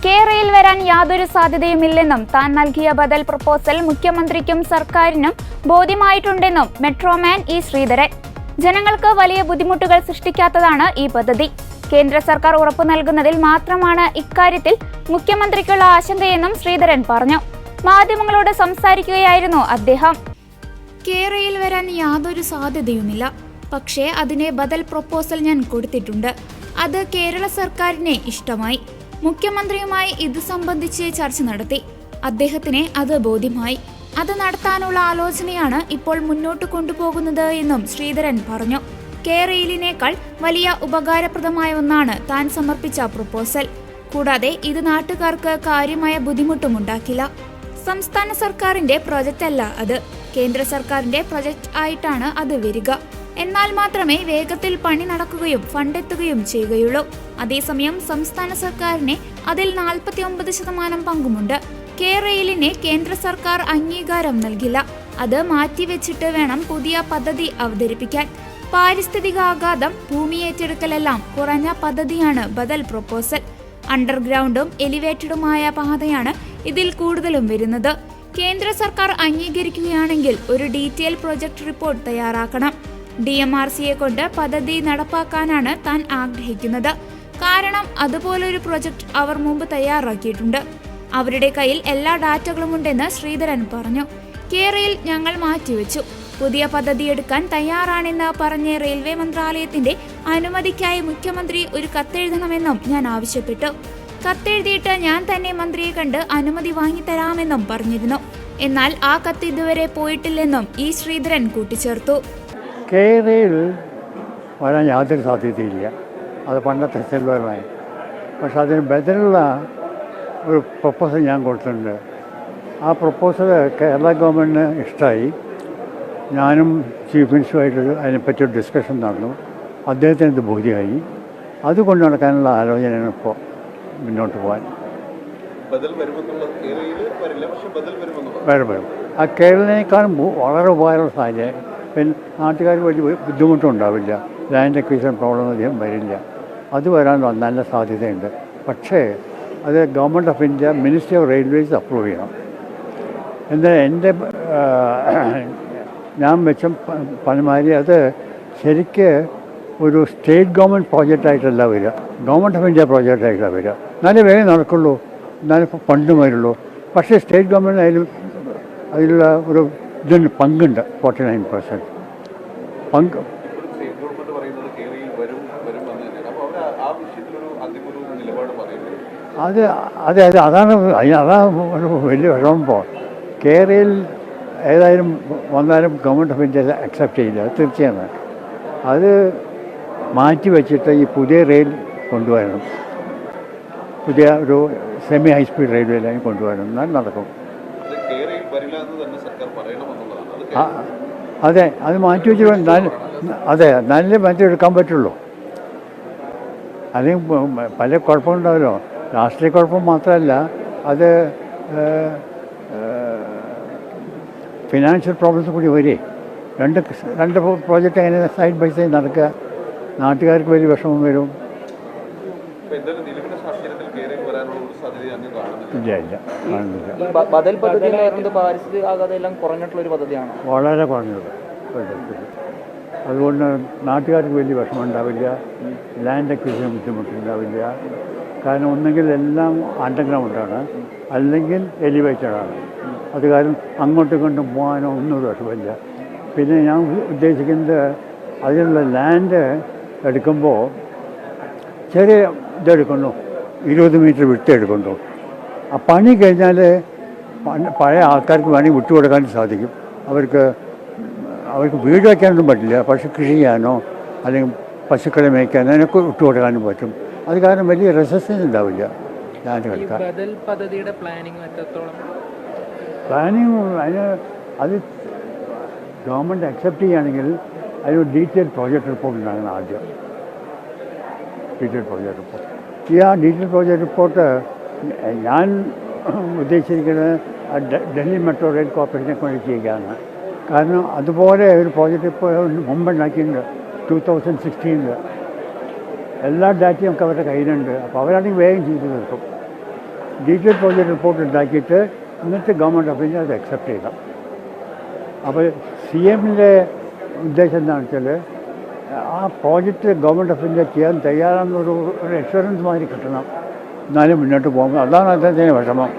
കേരളയിൽ വരാൻ യാതൊരു സാധ്യതയുമില്ലെന്നും താൻ നൽകിയ ബദൽ പ്രപ്പോസൽ മുഖ്യമന്ത്രിക്കും സർക്കാരിനും ബോധ്യമായിട്ടുണ്ടെന്നും മെട്രോമാൻ ഇ ശ്രീധരൻ. ജനങ്ങൾക്ക് വലിയ ബുദ്ധിമുട്ടുകൾ സൃഷ്ടിക്കാത്തതാണ് ഈ പദ്ധതി. കേന്ദ്ര സർക്കാർ ഉറപ്പു നൽകുന്നതിൽ മാത്രമാണ് ഇക്കാര്യത്തിൽ മുഖ്യമന്ത്രിക്കുള്ള ആശങ്കയെന്നും ശ്രീധരൻ പറഞ്ഞു. മാധ്യമങ്ങളോട് സംസാരിക്കുകയായിരുന്നു അദ്ദേഹം. കേരളയിൽ വരാൻ യാതൊരു സാധ്യതയുമില്ല, പക്ഷേ അതിനെ ബദൽ പ്രപ്പോസൽ ഞാൻ കൊടുത്തിട്ടുണ്ട്. അത് കേരള സർക്കാരിനെ ഇഷ്ടമായി. മുഖ്യമന്ത്രിയുമായി ഇത് സംബന്ധിച്ച് ചർച്ച നടത്തി. അദ്ദേഹത്തിന് അത് ബോധ്യമായി. അത് നടത്താനുള്ള ആലോചനയാണ് ഇപ്പോൾ മുന്നോട്ട് കൊണ്ടുപോകുന്നത് എന്നും ശ്രീധരൻ പറഞ്ഞു. കേരളയിനേക്കാൾ വലിയ ഉപകാരപ്രദമായ ഒന്നാണ് താൻ സമർപ്പിച്ച പ്രപ്പോസൽ. കൂടാതെ ഇത് നാട്ടുകാർക്ക് കാര്യമായ ബുദ്ധിമുട്ടുമുണ്ടാക്കില്ല. സംസ്ഥാന സർക്കാരിന്റെ പ്രൊജക്റ്റ് അല്ല അത്, കേന്ദ്ര സർക്കാരിന്റെ പ്രൊജക്റ്റ് ആയിട്ടാണ് അത് വരിക. എന്നാൽ മാത്രമേ വേഗത്തിൽ പണി നടക്കുകയും ഫണ്ടെത്തുകയും ചെയ്യുകയുള്ളൂ. അതേസമയം സംസ്ഥാന സർക്കാരിന് അതിൽ 49% പങ്കുമുണ്ട്. കേരളയിലിന് കേന്ദ്ര സർക്കാർ അംഗീകാരം നൽകില്ല. അത് മാറ്റിവെച്ചിട്ട് വേണം പുതിയ പദ്ധതി അവതരിപ്പിക്കാൻ. പാരിസ്ഥിതികാഘാതം, ഭൂമി ഏറ്റെടുക്കലെല്ലാം കുറഞ്ഞ പദ്ധതിയാണ് ബദൽ പ്രപ്പോസൽ. അണ്ടർഗ്രൗണ്ടും എലിവേറ്റഡുമായ പാതയാണ് ഇതിൽ കൂടുതലും വരുന്നത്. കേന്ദ്ര സർക്കാർ അംഗീകരിക്കുകയാണെങ്കിൽ ഒരു ഡീറ്റെയിൽ പ്രൊജക്ട് റിപ്പോർട്ട് തയ്യാറാക്കണം. DMRCയെ കൊണ്ട് പദ്ധതി നടപ്പാക്കാനാണ് താൻ ആഗ്രഹിക്കുന്നത്. കാരണം അതുപോലൊരു പ്രൊജക്ട് അവർ മുമ്പ് തയ്യാറാക്കിയിട്ടുണ്ട്. അവരുടെ കയ്യിൽ എല്ലാ ഡാറ്റകളുമുണ്ടെന്ന് ശ്രീധരൻ പറഞ്ഞു. കേരളയിൽ ഞങ്ങൾ മാറ്റിവെച്ചു. പുതിയ പദ്ധതി എടുക്കാൻ തയ്യാറാണെന്ന് പറഞ്ഞ് റെയിൽവേ മന്ത്രാലയത്തിന്റെ അനുമതിക്കായി മുഖ്യമന്ത്രി ഒരു കത്തെഴുതണമെന്നും ഞാൻ ആവശ്യപ്പെട്ടു. കത്തെഴുതിയിട്ട് ഞാൻ തന്നെ മന്ത്രിയെ കണ്ട് അനുമതി വാങ്ങിത്തരാമെന്നും പറഞ്ഞിരുന്നു. എന്നാൽ ആ കത്ത് ഇതുവരെ പോയിട്ടില്ലെന്നും ഇ ശ്രീധരൻ കൂട്ടിച്ചേർത്തു. കേരളയിൽ വരാൻ യാതൊരു സാധ്യതയില്ല. അത് പണ്ടത്തെ സെൽവറായി. പക്ഷെ അതിന് ബദലുള്ള ഒരു പ്രപ്പോസൽ ഞാൻ കൊടുത്തിട്ടുണ്ട്. ആ പ്രപ്പോസൽ കേരള ഗവൺമെൻറ്റിന് ഇഷ്ടമായി. ഞാനും ചീഫ് മിനിസ്റ്ററുമായിട്ട് അതിനെപ്പറ്റി ഡിസ്കഷൻ നടന്നു. അദ്ദേഹത്തിന് ഇത് ബോധ്യമായി. അത് കൊണ്ടു നടക്കാനുള്ള ആലോചനയാണ് ഇപ്പോൾ മുന്നോട്ട് പോകാൻ. വരും. ആ കേരളത്തിനേക്കാളും വളരെ ഉപകാരമുള്ള സാഹചര്യം. പിന്നെ നാട്ടുകാർക്ക് വലിയ ബുദ്ധിമുട്ടുണ്ടാവില്ല. ലാൻഡ് അക്വിസിഷൻ പ്രോബ്ലം അധികം വരില്ല. അത് വരാൻ നല്ല സാധ്യതയുണ്ട്. പക്ഷേ അത് government of India ministry of railways approve ചെയ്യണം. എന്നാൽ എൻ്റെ ഞാൻ വെച്ച പനമാരി അത് ശരിക്ക് ഒരു സ്റ്റേറ്റ് ഗവൺമെൻറ് പ്രോജക്റ്റായിട്ടല്ല വരിക, ഗവൺമെൻറ് ഓഫ് ഇന്ത്യ പ്രോജക്റ്റായിട്ടല്ല വരിക. എന്നാലേ വേഗം നടക്കുള്ളൂ, എന്നാലും ഫണ്ടും വരുള്ളൂ. പക്ഷേ സ്റ്റേറ്റ് ഗവൺമെൻറ് അതിലുള്ള ഒരു ഇതിന് പങ്കുണ്ട്. 49% പങ്ക്. അതാണ് ഒരു വലിയ വിഷമപ്പോൾ. കേരളയിൽ ഏതായാലും വന്നാലും ഗവൺമെൻറ് ഓഫ് ഇന്ത്യ അക്സെപ്റ്റ് ചെയ്യില്ല, അത് തീർച്ചയാണ്. അത് മാറ്റി വെച്ചിട്ട് ഈ പുതിയ റെയിൽ കൊണ്ടുവരണം, പുതിയ ഒരു സെമി ഹൈസ്പീഡ് റെയിൽവേ ലൈൻ കൊണ്ടുവരണം, എന്നാൽ നടക്കും. അതെ, അത് മാറ്റി വെച്ചിട്ട് അതെ നല്ല മാറ്റിയെടുക്കാൻ പറ്റുള്ളൂ. അല്ലെങ്കിൽ പല കുഴപ്പമുണ്ടാവല്ലോ. രാഷ്ട്രീയ കുഴപ്പം മാത്രമല്ല, അത് ഫിനാൻഷ്യൽ പ്രോബ്ലംസ് കൂടി വരെ. രണ്ട് പ്രോജക്റ്റ് അങ്ങനെ സൈഡ് ബൈ സൈഡ് നടക്കുക. നാട്ടുകാർക്ക് വലിയ വിഷമം വരും. വളരെ കുറഞ്ഞത്. അതുകൊണ്ട് നാട്ടുകാർക്ക് വലിയ വിഷമം ഉണ്ടാവില്ല. ലാൻഡ് അക്വിസിഷൻ ബുദ്ധിമുട്ടുണ്ടാവില്ല. കാരണം ഒന്നെങ്കിൽ എല്ലാം അണ്ടർഗ്രൗണ്ടാണ്, അല്ലെങ്കിൽ എലിവേറ്റഡാണ്. അത് കാരണം അങ്ങോട്ടും ഇങ്ങോട്ടും പോകാനോ ഒന്നും ഒരു വിഷമമില്ല. പിന്നെ ഞാൻ ഉദ്ദേശിക്കുന്നത് അതിനുള്ള ലാൻഡ് എടുക്കുമ്പോൾ ചെറിയ ഇതെടുക്കുന്നു, 20 മീറ്റർ വിട്ട് എടുക്കുന്നു. ആ പണി കഴിഞ്ഞാൽ പഴയ ആൾക്കാർക്ക് വേണമെങ്കിൽ വിട്ടുകൊടുക്കാൻ സാധിക്കും. അവർക്ക് വീട് വയ്ക്കാനൊന്നും പറ്റില്ല, പക്ഷെ കൃഷി ചെയ്യാനോ അല്ലെങ്കിൽ പശുക്കളെ മേയ്ക്കാനോ അതിനൊക്കെ വിട്ടുകൊടുക്കാനും പറ്റും. അത് കാരണം വലിയ റെസിസ്റ്റൻസ് ഉണ്ടാവില്ല ലാൻഡ് എടുക്കാൻ. പ്ലാനിങ് അത് ഗവൺമെൻറ് അക്സെപ്റ്റ് ചെയ്യുകയാണെങ്കിൽ അതിന് ഡീറ്റെയിൽ പ്രോജക്റ്റ് റിപ്പോർട്ട് ഉണ്ടാകണം ആദ്യം. Detail project report. ആ ഡീറ്റെയിൽ പ്രോജക്റ്റ് റിപ്പോർട്ട് ഞാൻ ഉദ്ദേശിച്ചിരിക്കുന്നത് ഡൽഹി മെട്രോ റെയിൽ കോർപ്പറേഷനെ കൊണ്ട് ചെയ്യുകയാണ്. കാരണം അതുപോലെ ഒരു പ്രോജക്റ്റ് ഇപ്പോൾ മുമ്പുണ്ടാക്കിയിട്ടുണ്ട് 2016. എല്ലാ ഡാറ്റയും ഒക്കെ അവരുടെ കയ്യിലുണ്ട്. അപ്പോൾ അവരാണെങ്കിൽ വേഗം ചെയ്ത് തീർക്കും. ഡീറ്റെയിൽ പ്രോജക്റ്റ് റിപ്പോർട്ട് ഉണ്ടാക്കിയിട്ട് എന്നിട്ട് ഗവൺമെൻറ് ഓഫ് ഇന്ത്യ അത് അക്സെപ്റ്റ് ചെയ്യണം. അപ്പോൾ സി എമ്മിൻ്റെ ഉദ്ദേശം എന്താണെന്ന് വെച്ചാൽ ആ പ്രോജക്റ്റ് ഗവൺമെൻറ് ഓഫ് ഇന്ത്യ ചെയ്യാൻ തയ്യാറാണെന്നൊരു എഷുറൻസ് മാതിരി കിട്ടണം, എന്നാലും മുന്നോട്ട് പോകുമ്പോൾ. അതാണ് അദ്ദേഹത്തിൻ്റെ വിഷമം.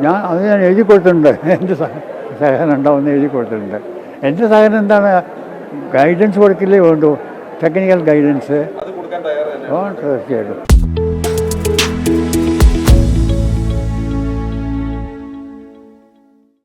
ഞാൻ എഴുതി കൊടുത്തിട്ടുണ്ട്, എൻ്റെ സഹകരണം ഉണ്ടാവുമെന്ന് എഴുതി കൊടുത്തിട്ടുണ്ട്. എൻ്റെ സഹകരണം എന്താണ്, ഗൈഡൻസ് കൊടുക്കില്ലേ വേണ്ടു, ടെക്നിക്കൽ ഗൈഡൻസ്. തീർച്ചയായിട്ടും.